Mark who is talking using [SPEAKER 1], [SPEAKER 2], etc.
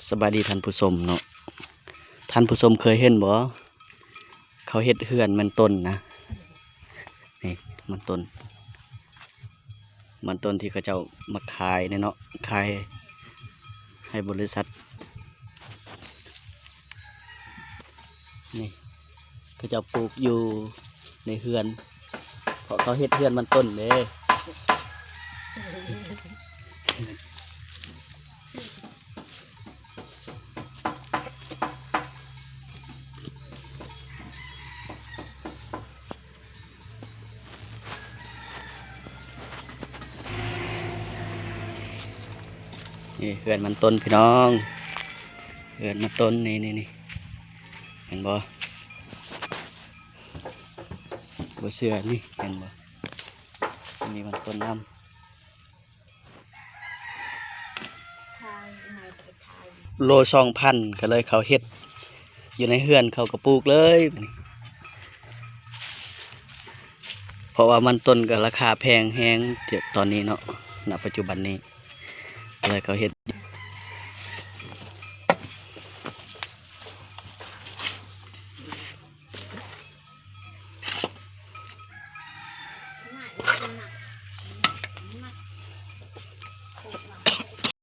[SPEAKER 1] สบายดีท่านผู้ชมเนาะท่านผู้ชมเคยเห็นบ่เขาเฮ็ดเฮือนมันต้นนะนี่มันต้นที่เขาเจ้ามาขายเนี่ยเนาะขายให้บริษัทนี่เขาเจ้าปลูกอยู่ในเฮือนเพราะเขาเฮ็ดเฮือนมันต้นเด้นี่เฮือนมันต้นพี่น้องเฮือนมันต้นนี่เห็นบ่บ่เชื่อนี่เห็นบ่นี่มันต้นน้ำโล2,000ก็เลยเขาเฮ็ดอยู่ในเฮือนเขาก็ปลูกเลยเพราะว่ามันต้นก็ราคาแพงแฮงตอนนี้เนาะณปัจจุบันนี้เลยเขาเฮ็ด